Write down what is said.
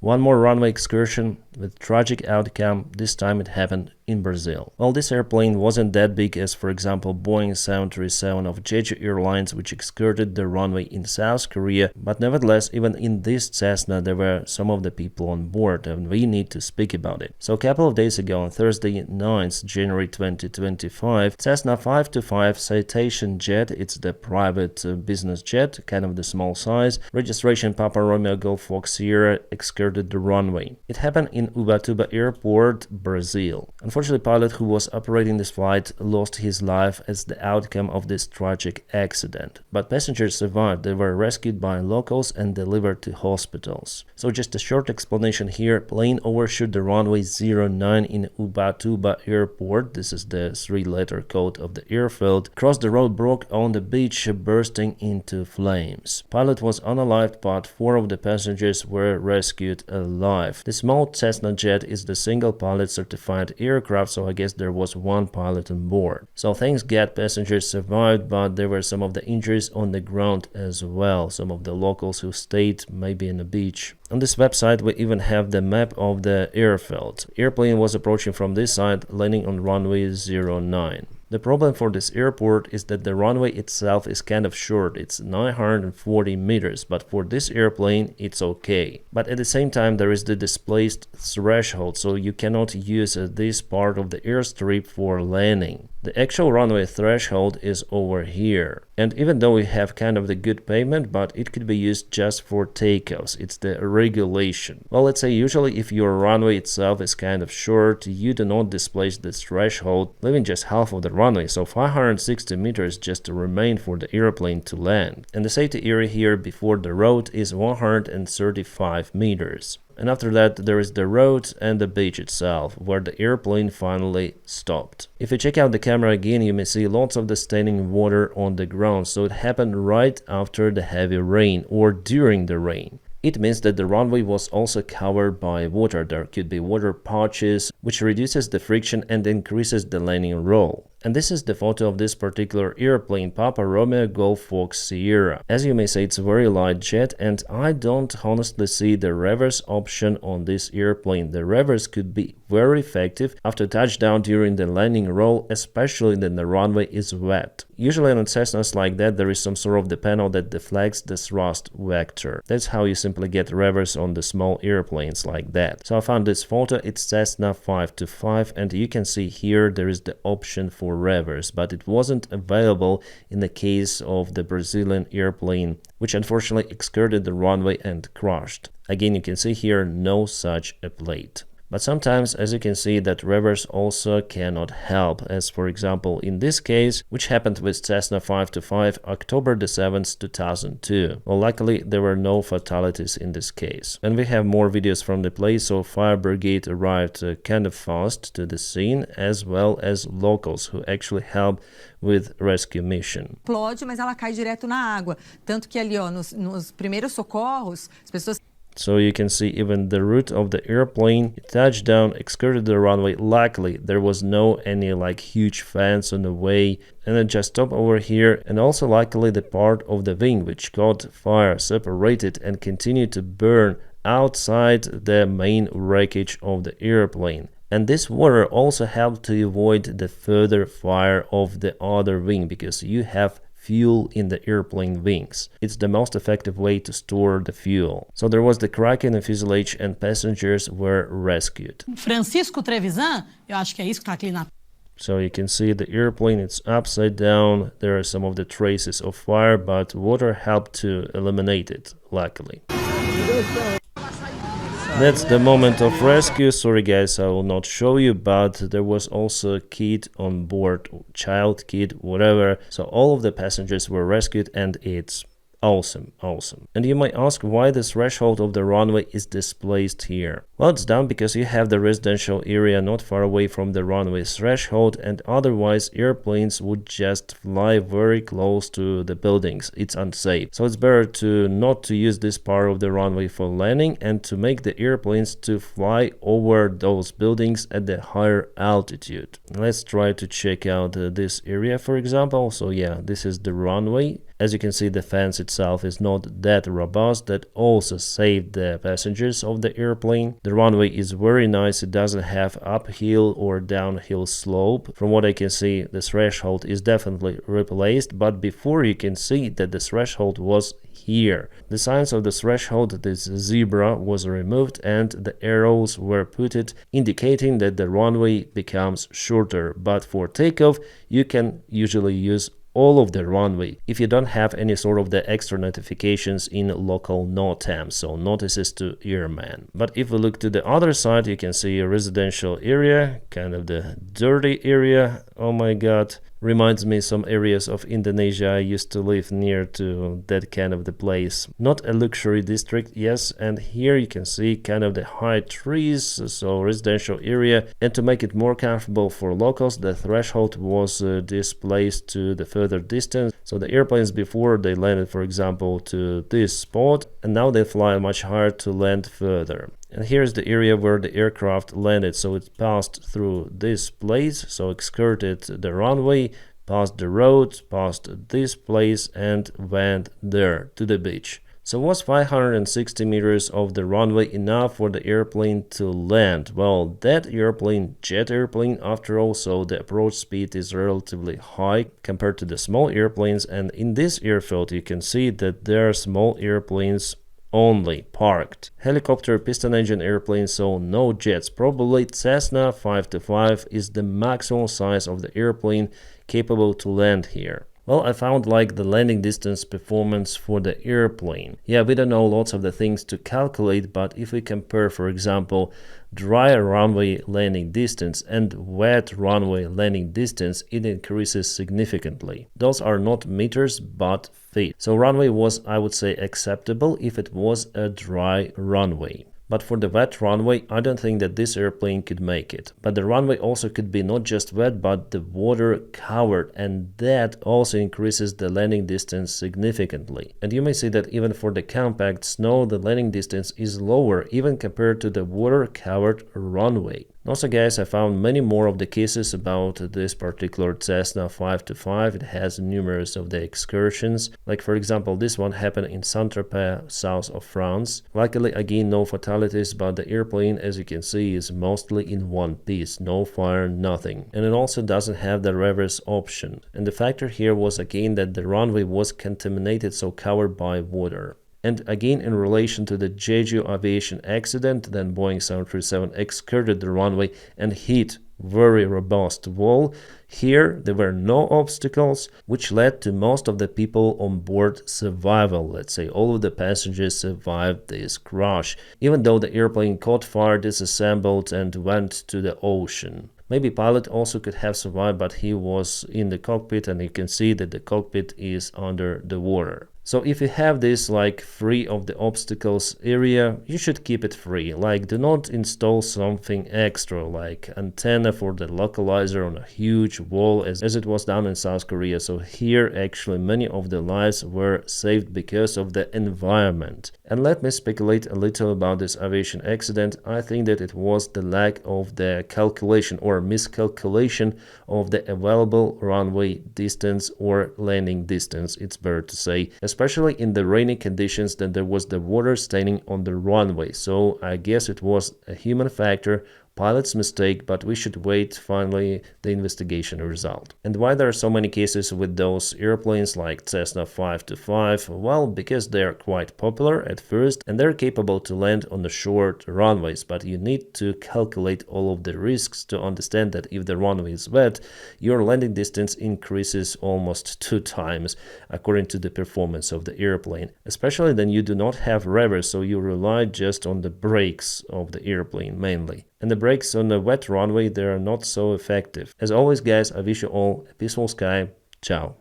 One more runway excursion with tragic outcome. This time it happened in Brazil. Well, this airplane wasn't that big as, for example, Boeing 737 of Jeju Airlines, which excurted the runway in South Korea, but nevertheless, even in this Cessna, there were some of the people on board, and we need to speak about it. So a couple of days ago, on Thursday, 9th January 2025, Cessna 525 CitationJet, it's the private business jet, kind of the small size, registration Papa Romeo Golf Fox Sierra, excurted the runway. It happened in Ubatuba Airport, Brazil. Unfortunately, the pilot who was operating this flight lost his life as the outcome of this tragic accident. But passengers survived. They were rescued by locals and delivered to hospitals. So just a short explanation here. Plane overshot the runway 09 in Ubatuba Airport. This is the three-letter code of the airfield. Crossed the road, broke on the beach, bursting into flames. Pilot was unalived, but 4 of the passengers were rescued alive. The small Cessna jet is the single pilot certified aircraft, so I guess there was one pilot on board. So thanks God, passengers survived, but there were some of the injuries on the ground as well. Some of the locals who stayed maybe in the beach. On this website we even have the map of the airfield. Airplane was approaching from this side, landing on runway 09. The problem for this airport is that the runway itself is kind of short, it's 940 meters, but for this airplane it's okay. But at the same time there is the displaced threshold, so you cannot use this part of the airstrip for landing. The actual runway threshold is over here. And even though we have kind of the good pavement, but it could be used just for takeoffs. It's the regulation. Well, let's say usually if your runway itself is kind of short, you do not displace this threshold, leaving just half of the runway, so 560 meters just remain for the airplane to land. And the safety area here before the road is 135 meters. And after that there is the road and the beach itself, where the airplane finally stopped. If you check out the camera again, you may see lots of the standing water on the ground, so it happened right after the heavy rain or during the rain. It means that the runway was also covered by water. There could be water patches, which reduces the friction and increases the landing roll. And this is the photo of this particular airplane, Papa Romeo Golf Fox Sierra. As you may say, it's a very light jet, and I don't honestly see the reverse option on this airplane. The reverse could be very effective after touchdown during the landing roll, especially when the runway is wet. Usually on Cessnas like that, there is some sort of the panel that deflects the thrust vector. That's how you simply get reverse on the small airplanes like that. So I found this photo, it's Cessna 525, and you can see here there is the option for reverse, but it wasn't available in the case of the Brazilian airplane, which unfortunately excurted the runway and crashed. Again, you can see here no such a plate. But sometimes, as you can see, that reverse also cannot help, as for example in this case, which happened with Cessna 525 October the 7th, 2002. Well, luckily there were no fatalities in this case. And we have more videos from the place, so fire brigade arrived kind of fast to the scene, as well as locals who actually helped with rescue mission. Explode, mas ela cai direto na água. Tanto que ali, ó, nos primeiros socorros, as pessoas... So you can see even the route of the airplane, it touched down, excurted the runway. Luckily, there was no any like huge fence on the way, and it just stopped over here. And also luckily the part of the wing which caught fire separated and continued to burn outside the main wreckage of the airplane. And this water also helped to avoid the further fire of the other wing, because you have fuel in the airplane wings. It's the most effective way to store the fuel. So there was the crack in the fuselage and passengers were rescued. Francisco Trevisan, eu acho que é isso que tá aqui na... So you can see the airplane, it's upside down. There are some of the traces of fire, but water helped to eliminate it, luckily. That's the moment of rescue. Sorry guys, I will not show you, but there was also a kid on board, child, kid, whatever. So all of the passengers were rescued, and it's awesome. And you might ask why the threshold of the runway is displaced here. Well, it's down because you have the residential area not far away from the runway threshold, and otherwise airplanes would just fly very close to the buildings. It's unsafe. So it's better to not to use this part of the runway for landing and to make the airplanes to fly over those buildings at the higher altitude. Let's try to check out this area, for example. So yeah, this is the runway. As you can see, the fence itself is not that robust. That also saved the passengers of the airplane. The runway is very nice. It doesn't have uphill or downhill slope. From what I can see, the threshold is definitely replaced, but before you can see that the threshold was here. The signs of the threshold, this zebra, was removed and the arrows were put, indicating that the runway becomes shorter, but for takeoff you can usually use all of the runway if you don't have any sort of the extra notifications in local NOTAM, so notices to airman. But if we look to the other side, you can see a residential area, kind of the dirty area. Oh my god, reminds me some areas of Indonesia. I used to live near to that kind of the place. Not a luxury district, yes, and here you can see kind of the high trees, so residential area. And to make it more comfortable for locals, the threshold was displaced to the further distance. So the airplanes before they landed, for example, to this spot, and now they fly much higher to land further. And here's the area where the aircraft landed, so it passed through this place, so skirted the runway, passed the road, passed this place, and went there to the beach. So was 560 meters of the runway enough for the airplane to land? Well, that airplane, jet airplane after all, so the approach speed is relatively high compared to the small airplanes, and in this airfield you can see that there are small airplanes only parked. Helicopter piston engine airplanes, so no jets. Probably Cessna 525 is the maximum size of the airplane capable to land here. Well, I found like the landing distance performance for the airplane. Yeah, we don't know lots of the things to calculate, but if we compare, for example, dry runway landing distance and wet runway landing distance, it increases significantly. Those are not meters, but feet. So runway was, I would say, acceptable if it was a dry runway. But for the wet runway, I don't think that this airplane could make it. But the runway also could be not just wet, but the water covered, and that also increases the landing distance significantly. And you may see that even for the compact snow, the landing distance is lower, even compared to the water covered runway. Also guys, I found many more of the cases about this particular Cessna 525. It has numerous of the excursions. Like for example, this one happened in Saint-Tropez, south of France. Luckily again no fatalities, but the airplane, as you can see, is mostly in one piece, no fire, nothing. And it also doesn't have the reverse option. And the factor here was again that the runway was contaminated, so covered by water. And again, in relation to the Jeju aviation accident, then Boeing 737 skirted the runway and hit very robust wall. Here there were no obstacles, which led to most of the people on board survival. Let's say all of the passengers survived this crash, even though the airplane caught fire, disassembled, and went to the ocean. Maybe pilot also could have survived, but he was in the cockpit, and you can see that the cockpit is under the water. So if you have this like free of the obstacles area, you should keep it free. Like do not install something extra like antenna for the localizer on a huge wall as it was done in South Korea. So here actually many of the lives were saved because of the environment. And let me speculate a little about this aviation accident. I think that it was the lack of the calculation or miscalculation of the available runway distance or landing distance, it's better to say, especially in the rainy conditions, that there was the water standing on the runway. So I guess it was a human factor, pilot's mistake, but we should wait finally the investigation result. And why there are so many cases with those airplanes like Cessna 525? Well, because they are quite popular at first and they're capable to land on the short runways, but you need to calculate all of the risks to understand that if the runway is wet, your landing distance increases almost 2 times according to the performance of the airplane, especially then you do not have reverse, so you rely just on the brakes of the airplane mainly. And the brakes on the wet runway, they are not so effective. As always guys, I wish you all a peaceful sky. Ciao.